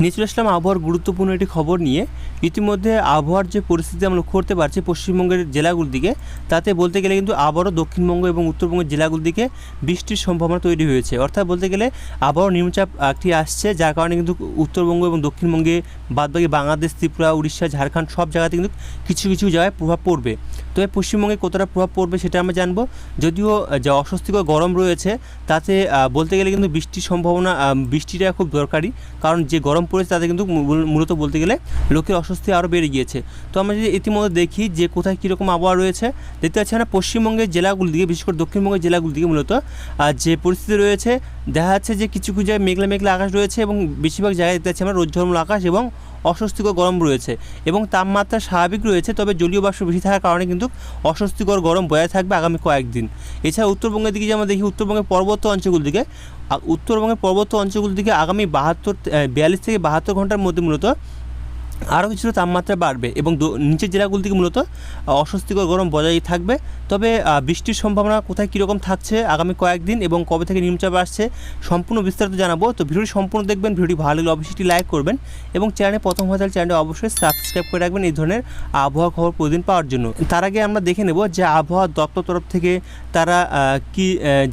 নিয়ে চলে আসলাম আবহাওয়ার গুরুত্বপূর্ণ একটি খবর নিয়ে। ইতিমধ্যে আবহাওয়ার যে পরিস্থিতি আমরা লক্ষ্য করতে পারছি পশ্চিমবঙ্গের জেলাগুলোর দিকে, তাতে বলতে গেলে কিন্তু আবারও দক্ষিণবঙ্গ এবং উত্তরবঙ্গের জেলাগুলোর দিকে বৃষ্টির সম্ভাবনা তৈরি হয়েছে। অর্থাৎ বলতে গেলে আবারও নিম্নচাপ একটি আসছে, যার কারণে কিন্তু উত্তরবঙ্গ এবং দক্ষিণবঙ্গে বাদবাকি বাংলাদেশ, ত্রিপুরা, উড়িষ্যা, ঝাড়খণ্ড সব জায়গাতে কিন্তু কিছু কিছু জায়গায় প্রভাব পড়বে। তবে পশ্চিমবঙ্গে কতটা প্রভাব পড়বে সেটা আমরা জানবো। যদিও যা অস্বস্তিকর গরম রয়েছে তাতে বলতে গেলে কিন্তু বৃষ্টির সম্ভাবনা, বৃষ্টিটা খুব দরকারি, কারণ যে গরম পড়েছে তাতে কিন্তু মূলত বলতে গেলে লোকের অস্বস্তি আরও বেড়ে গিয়েছে। তো আমরা যদি ইতিমধ্যে দেখি যে কোথায় কীরকম আবহাওয়া রয়েছে, দেখতে পাচ্ছি আমরা পশ্চিমবঙ্গের জেলাগুলি দিকে, বিশেষ করে দক্ষিণবঙ্গের জেলাগুলি দিকে মূলত যে পরিস্থিতি রয়েছে দেখা যাচ্ছে যে কিছু কিছু জায়গায় মেঘলা মেঘলা আকাশ রয়েছে এবং বেশিরভাগ জায়গায় দেখতে পাচ্ছি আমরা রোদঝলমল আকাশ এবং অস্বস্তিকর গরম রয়েছে এবং তাপমাত্রা স্বাভাবিক রয়েছে। তবে জলীয় বাষ্প বেশি থাকার কারণে কিন্তু অস্বস্তিকর গরম বজায় থাকবে আগামী কয়েকদিন। এছাড়া উত্তরবঙ্গের দিকে যে আমরা দেখি, উত্তরবঙ্গের পর্বত্য অঞ্চলগুলির দিকে আগামী 42 থেকে 72 ঘন্টার মধ্যে মূলত আরও কিছুটা তাপমাত্রা বাড়বে এবং নিচের জেলাগুলো থেকে মূলত অস্বস্তিকর গরম বজায় থাকবে। তবে বৃষ্টির সম্ভাবনা কোথায় কীরকম থাকছে আগামী কয়েকদিন এবং কবে থেকে নিম্নচাপ আসছে সম্পূর্ণ বিস্তারিত জানাবো। তো ভিডিওটি সম্পূর্ণ দেখবেন, ভিডিওটি ভালো লাগলে অবশ্যই লাইক করবেন এবং চ্যানেলে প্রথম হয়ে থাকলে চ্যানেলটি অবশ্যই সাবস্ক্রাইব করে রাখবেন এই ধরনের আবহাওয়া খবর প্রতিদিন পাওয়ার জন্য। তার আগে আমরা দেখে নেব যে আবহাওয়া দপ্তর তরফ থেকে তারা কি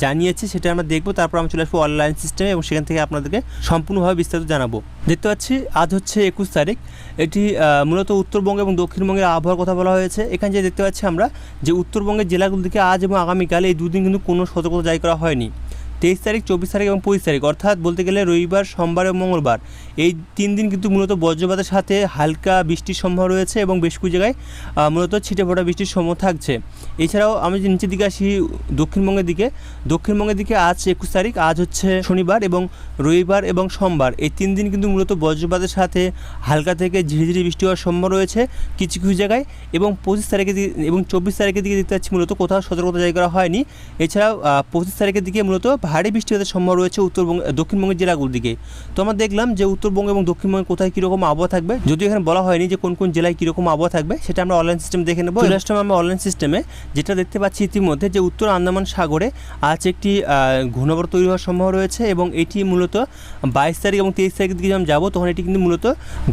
জানিয়েছে সেটা আমরা দেখব। তারপর আমরা চলে আসবো অনলাইন সিস্টেমে এবং সেখান থেকে আপনাদেরকে সম্পূর্ণভাবে বিস্তারিত জানাবো। দেখতে পাচ্ছি আজ হচ্ছে 21 তারিখ। এটি মূলত উত্তরবঙ্গ এবং দক্ষিণবঙ্গের আবহাওয়ার কথা বলা হয়েছে। এখানে যে দেখতে পাচ্ছি আমরা যে উত্তরবঙ্গের জেলাগুলো থেকে আজ এবং আগামীকাল এই দুদিন কিন্তু কোনো সতর্কতা জারি করা হয়নি। 23 তারিখ, 24 তারিখ এবং 25 তারিখ, অর্থাৎ বলতে গেলে রবিবার, সোমবার এবং মঙ্গলবার, এই 3 দিন কিন্তু মূলত বজ্রপাতের সাথে হালকা বৃষ্টির সম্ভাবনা রয়েছে এবং বেশ কিছু জায়গায় মূলত ছিটে ফোটা বৃষ্টির সম্ভাবনা থাকছে। এছাড়াও আমি যে নিচের দিকে আসি দক্ষিণবঙ্গের দিকে আজ 21 তারিখ, আজ হচ্ছে শনিবার এবং রবিবার এবং সোমবার, এই 3 দিন কিন্তু মূলত বজ্রপাতের সাথে হালকা থেকে ঝিরিঝিরি বৃষ্টি হওয়ার সম্ভাবনা রয়েছে কিছু কিছু জায়গায় এবং 25 তারিখের দিকে এবং 24 তারিখের দিকে দেখতে পাচ্ছি মূলত কোথাও সতর্কতা জারি করা হয়নি। এছাড়াও 25 তারিখের দিকে মূলত ভারী বৃষ্টি হতে সম্ভব রয়েছে দক্ষিণবঙ্গের জেলাগুলোর দিকে। তো আমরা দেখলাম যে উত্তরবঙ্গ এবং দক্ষিণবঙ্গে কোথায় কীরকম আবহাওয়া থাকবে, যদিও এখানে বলা হয়নি যে কোন কোন জেলায় কীরকম আবহাওয়া থাকবে, সেটা আমরা অনলাইন সিস্টেম দেখে নেব। আমরা অনলাইন সিস্টেমে যেটা দেখতে পাচ্ছি ইতিমধ্যে যে উত্তর আন্দামান সাগরে আজ একটি ঘূর্ণাবর্ত তৈরি হওয়ার সম্ভাবনা রয়েছে এবং এটি মূলত 22 তারিখ এবং 23 তারিখের দিকে যখন যাবো তখন এটি কিন্তু মূলত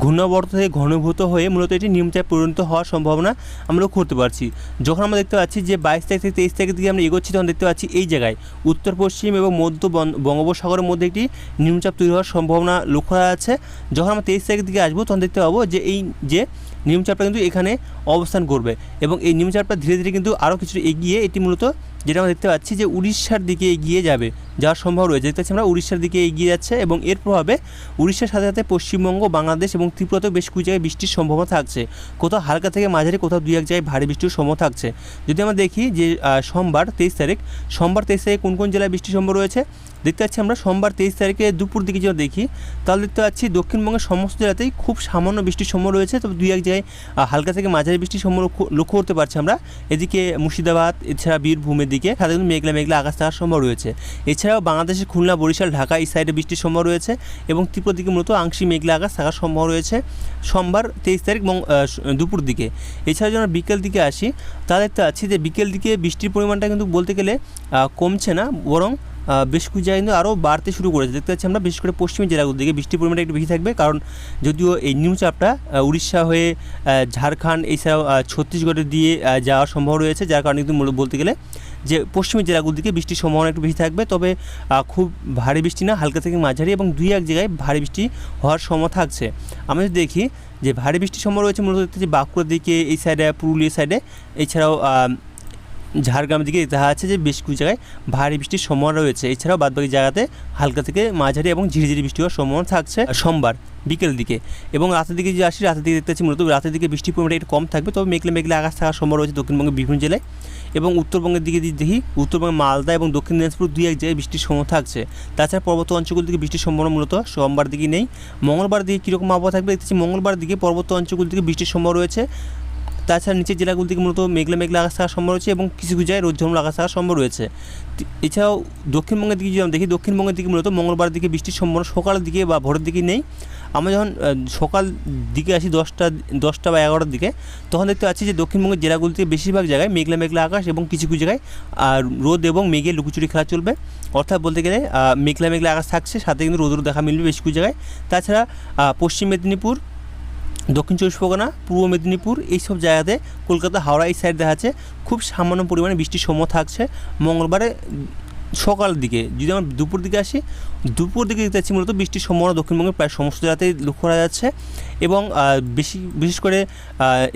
ঘূর্ণাবর্ত থেকে ঘনীভূত হয়ে মূলত এটি নিম্নচাপে পরিণত হওয়ার সম্ভাবনা আমরা লক্ষ্য করতে পারছি। যখন আমরা দেখতে পাচ্ছি যে 22 তারিখ থেকে 23 তারিখের দিকে আমরা এগোচ্ছি, তখন দেখতে পাচ্ছি এই জায়গায় উত্তর পশ্চিম এবং মধ্য বঙ্গোপসাগরের মধ্যে একটি নিম্নচাপ তৈরি হওয়ার সম্ভাবনা লক্ষ্য করা যাচ্ছে। যখন আমরা 23 তারিখের দিকে আসবো তখন দেখতে পাবো যে এই যে নিম্নচাপটা কিন্তু এখানে অবস্থান করবে এবং এই নিম্নচাপটা ধীরে ধীরে কিন্তু আরও কিছু এগিয়ে এটি মূলত যেটা আমরা দেখতে পাচ্ছি যে উড়িষ্যার দিকে এগিয়ে যাওয়ার সম্ভাবনা রয়েছে। দেখতে পাচ্ছি আমরা উড়িষ্যার দিকে এগিয়ে যাচ্ছে এবং এর প্রভাবে উড়িষ্যার সাথে সাথে পশ্চিমবঙ্গ, বাংলাদেশ এবং ত্রিপুরাতেও বেশ কিছু জায়গায় বৃষ্টির সম্ভাবনা থাকছে। কোথাও হালকা থেকে মাঝারি, কোথাও 2-1 জায়গায় ভারী বৃষ্টির সম্ভাবনা থাকছে। যদি আমরা দেখি যে সোমবার 23 তারিখ কোন কোন জেলায় বৃষ্টির সম্ভাবনা রয়েছে, দেখতে পাচ্ছি আমরা সোমবার 23 তারিখে দুপুর দিকে যদি দেখি তাহলে দেখতে পাচ্ছি দক্ষিণবঙ্গের সমস্ত জেলাতেই খুব সামান্য বৃষ্টির সম্ভাবনা রয়েছে, তবে 2-1 জায়গায় হালকা থেকে মাঝারি বৃষ্টির সম্ভাবনা লক্ষ্য করতে পারছি আমরা। এদিকে মুর্শিদাবাদ, এছাড়া বীরভূমের দিকে সাথে কিন্তু মেঘলা আকাশ থাকার সম্ভাবনা রয়েছে। এছাড়াও বাংলাদেশের খুলনা, বরিশাল, ঢাকা এই সাইডে বৃষ্টির সম্ভাবনা রয়েছে এবং ত্রিপুরা দিকে মূলত আংশিক মেঘলা আকাশ থাকার সম্ভাবনা রয়েছে সোমবার 23 তারিখ দুপুর দিকে। এছাড়া যদি আমরা বিকেল দিকে আসি তাহলে দেখতে পাচ্ছি যে বিকেল দিকে বৃষ্টির পরিমাণটা কিন্তু বলতে গেলে কমছে না, বরং বেশ কিছু জায়গায় কিন্তু আরও বাড়তে শুরু করেছে। দেখতে পাচ্ছি আমরা বিশেষ করে পশ্চিমের জেলাগুলোর দিকে বৃষ্টির পরিমাণটা একটু বেশি থাকবে, কারণ যদিও এই নিম্নচাপটা উড়িষ্যা হয়ে ঝাড়খণ্ড এছাড়াও ছত্তিশগড়ের দিয়ে যাওয়ার সম্ভাবনা রয়েছে, যার কারণে কিন্তু বলতে গেলে যে পশ্চিমের জেলাগুলোর দিকে বৃষ্টির সম্ভাবনা একটু বেশি থাকবে। তবে খুব ভারী বৃষ্টি না, হালকা থেকে মাঝারি এবং 2-1 জায়গায় ভারী বৃষ্টি হওয়ার সম্ভাবনা থাকছে। আমরা যদি দেখি যে ভারী বৃষ্টির সম্ভাবনা রয়েছে মূলত দেখতে পাচ্ছি বাঁকুড়ার দিকে, এই সাইডে পুরুলিয়া সাইডে, এছাড়াও ঝাড়গ্রামের দিকে দেখা যাচ্ছে যে বেশ কিছু জায়গায় ভারী বৃষ্টির সম্ভাবনা রয়েছে। এছাড়াও বাদবাকি জায়গাতে হালকা থেকে মাঝারি এবং ঝিরিঝিরি বৃষ্টি হওয়ার সম্ভাবনা থাকছে সোমবার বিকেল দিকে। এবং রাতের দিকে যদি আসি, রাতের দিকে দেখতে পাচ্ছি মূলত রাতের দিকে বৃষ্টির পরিমাণটা একটু কম থাকবে, তবে মেঘলা আকাশ থাকার সম্ভাবনা রয়েছে দক্ষিণবঙ্গের বিভিন্ন জেলায়। এবং উত্তরবঙ্গের দিকে যদি দেখি, উত্তরবঙ্গের মালদা এবং দক্ষিণ দিনাজপুর 2-1 জায়গায় বৃষ্টির সম্ভাবনা থাকছে। তাছাড়া পর্বত অঞ্চলগুলো দিকে বৃষ্টির সম্ভাবনা মূলত সোমবার দিকে নেই। মঙ্গলবার দিকে কীরকম আবহাওয়া থাকবে দেখতেছি, মঙ্গলবার দিকে পর্বত অঞ্চলগুলো দিকে বৃষ্টির সম্ভাবনা রয়েছে। তাছাড়া নিচের জেলাগুলো থেকে মূলত মেঘলা আকাশ থাকার সম্ভব রয়েছে এবং কিছু কিছু জায়গায় রোদঝলমল আকাশ থাকার সম্ভব রয়েছে। এছাড়াও দক্ষিণবঙ্গের দিকে যদি আমরা দেখি, দক্ষিণবঙ্গের দিকে মূলত মঙ্গলবার দিকে বৃষ্টির সম্ভাবনা সকালের দিকে বা ভোরের দিকে নেই। আমরা যখন সকাল দিকে আসি 10টা বা 11টার দিকে, তখন দেখতে পাচ্ছি যে দক্ষিণবঙ্গের জেলাগুলিতে বেশিরভাগ জায়গায় মেঘলা মেঘলা আকাশ এবং কিছু কিছু জায়গায় রোদ এবং মেঘের লুকোচুরি খেলা চলবে। অর্থাৎ বলতে গেলে মেঘলা মেঘলা আকাশ থাকছে, সাথে কিন্তু রোদও দেখা মিলবে বেশ কিছু জায়গায়। তাছাড়া পশ্চিম মেদিনীপুর, দক্ষিণ চব্বিশ পরগনা, পূর্ব মেদিনীপুর এইসব জায়গাতে, কলকাতা, হাওড়া এই সাইড দেখা যাচ্ছে খুব সামান্য পরিমাণে বৃষ্টির সম্ভাবনা থাকছে মঙ্গলবারে সকালের দিকে। যদি আমরা দুপুর দিকে আসি, দুপুর দিকে দেখতে পাচ্ছি মূলত বৃষ্টির সম্ভাবনা দক্ষিণবঙ্গের প্রায় সমস্ত জায়গাতেই লক্ষ্য করা যাচ্ছে এবং বিশেষ করে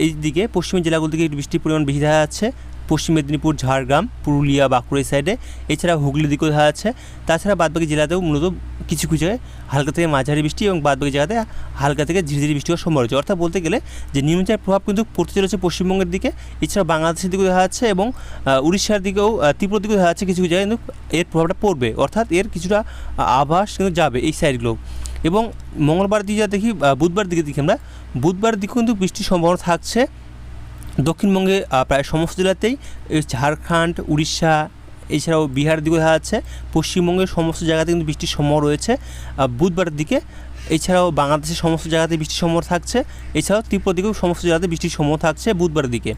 এই দিকে পশ্চিমের জেলাগুলো দিকে বৃষ্টির পরিমাণ বেশি দেখা যাচ্ছে। পশ্চিম মেদিনীপুর, ঝাড়গ্রাম, পুরুলিয়া, বাঁকুড়া এই সাইডে, এছাড়া হুগলির দিকেও দেখা যাচ্ছে। তাছাড়া বাদবাকি জেলাতেও মূলত কিছু কিছু জায়গায় হালকা থেকে মাঝারি বৃষ্টি এবং বাদবাকি জায়গাতে হালকা থেকে ঝিরিঝিরি বৃষ্টি হওয়ার সম্ভাবনা রয়েছে। অর্থাৎ বলতে গেলে যে নিম্নচাপের প্রভাব কিন্তু পড়তে চলেছে পশ্চিমবঙ্গের দিকে, এছাড়া বাংলাদেশের দিকেও দেখা যাচ্ছে এবং উড়িষ্যার দিকেও, ত্রিপুরার দিকেও দেখা যাচ্ছে কিছু কিছু জায়গায় কিন্তু এর প্রভাবটা পড়বে। অর্থাৎ এর কিছুটা আভাস কিন্তু যাবে এই সাইডগুলো। এবং মঙ্গলবার দিকে যা দেখি, বুধবার দিকে দেখি আমরা, বুধবার দিকেও কিন্তু বৃষ্টির সম্ভাবনা থাকছে দক্ষিণবঙ্গে প্রায় সমস্ত জেলাতেই। ঝাড়খণ্ড, উড়িষ্যা, এছাড়াও বিহার দিকেও দেখা যাচ্ছে। পশ্চিমবঙ্গের সমস্ত জায়গাতে কিন্তু বৃষ্টির সম্ভাবনা রয়েছে বুধবারের দিকে। এছাড়াও বাংলাদেশের সমস্ত জায়গাতে বৃষ্টির সম্ভাবনা থাকছে। এছাড়াও ত্রিপুরা দিকেও সমস্ত জায়গাতে বৃষ্টির সম্ভাবনা থাকছে বুধবারের দিকে।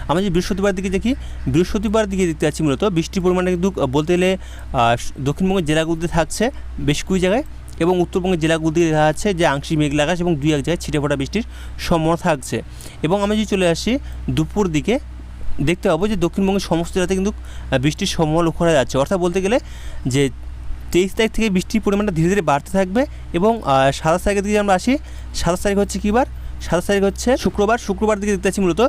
আমরা যদি বৃহস্পতিবার দিকে দেখি, বৃহস্পতিবার দিকে দেখতে পাচ্ছি মূলত বৃষ্টির পরিমাণটা কিন্তু বলতে গেলে দক্ষিণবঙ্গের জেলাগুলিতে থাকছে বেশ কিছু জায়গায়, এবং উত্তরবঙ্গের জেলাগুলিতে দেখা যাচ্ছে যে আংশিক মেঘলা আকাশ এবং দুই এক জায়গায় ছিটেফোঁটা বৃষ্টির সম্ভাবনা থাকছে। এবং আমি যদি চলে আসি দুপুর দিকে, দেখতে পাবো যে দক্ষিণবঙ্গের সমস্ত জেলাতে কিন্তু বৃষ্টির সম্ভাবনা লক্ষ্য করা যাচ্ছে। অর্থাৎ বলতে গেলে যে 23 তারিখ থেকে বৃষ্টির পরিমাণটা ধীরে ধীরে বাড়তে থাকবে। এবং 27 তারিখের দিকে আমরা আসি, 27 তারিখ হচ্ছে কী বার? 27 তারিখ হচ্ছে শুক্রবার। শুক্রবার দিকে দেখতে পাচ্ছি মূলত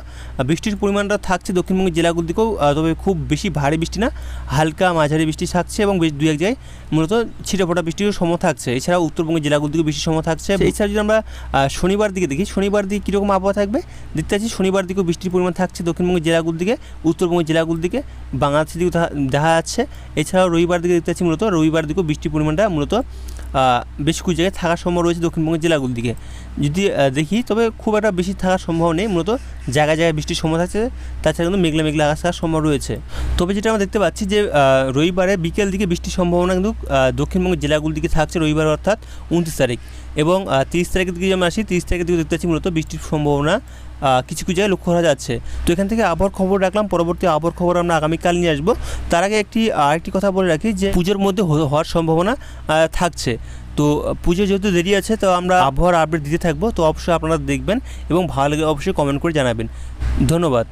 বৃষ্টির পরিমাণটা থাকছে দক্ষিণবঙ্গের জেলাগুলো দিকেও, তবে খুব বেশি ভারী বৃষ্টি না, হালকা মাঝারি বৃষ্টি থাকছে এবং বেশ দুই এক জায়গায় মূলত ছিটেফোঁটা বৃষ্টিরও সম্ভাবনা থাকছে। এছাড়াও উত্তরবঙ্গের জেলাগুলো দিকেও বৃষ্টির সম্ভাবনা থাকছে। এছাড়া যদি আমরা শনিবার দিকে দেখি, শনিবার দিকে কীরকম আবহাওয়া থাকবে দেখতে পাচ্ছি, শনিবার দিকেও বৃষ্টির পরিমাণ থাকছে দক্ষিণবঙ্গের জেলাগুলো দিকে, উত্তরবঙ্গের জেলাগুলো দিকে, বাংলাদেশের দিকেও দেখা যাচ্ছে। এছাড়াও রবিবার দিকে দেখতে পাচ্ছি মূলত রবিবার দিকেও বৃষ্টির পরিমাণটা মূলত বেশ কিছু জায়গায় থাকার সম্ভব রয়েছে দক্ষিণবঙ্গের জেলাগুলোর দিকে। যদি দেখি, তবে খুব একটা বেশি থাকার সম্ভব নেই, মূলত জায়গায় জায়গায় বৃষ্টির সম্ভাবনা থাকছে। তাছাড়া কিন্তু মেঘলা মেঘলা আকাশ থাকার সম্ভব রয়েছে। তবে যেটা আমরা দেখতে পাচ্ছি যে রবিবারে বিকেল দিকে বৃষ্টির সম্ভাবনা কিন্তু দক্ষিণবঙ্গের জেলাগুলোর দিকে থাকছে রবিবার, অর্থাৎ 29 তারিখ। এবং 30 তারিখের দিকে আমরা আসি, 30 তারিখের দিকে দেখতে পাচ্ছি মূলত বৃষ্টির সম্ভাবনা কিছু কিছু জায়গায় লক্ষ্য করা যাচ্ছে। তো এখান থেকে আবহাওয়ার খবর রাখলাম, পরবর্তী আবহাওয়ার খবর আমরা আগামীকাল নিয়ে আসবো। তার আগে আরেকটি কথা বলে রাখি যে পুজোর মধ্যে হওয়ার সম্ভাবনা থাকছে। তো পুজো যেহেতু দেরি আছে, তো আমরা আবহাওয়ার আপডেট দিতে থাকবো। তো অবশ্যই আপনারা দেখবেন এবং ভালো লাগে অবশ্যই কমেন্ট করে জানাবেন। ধন্যবাদ।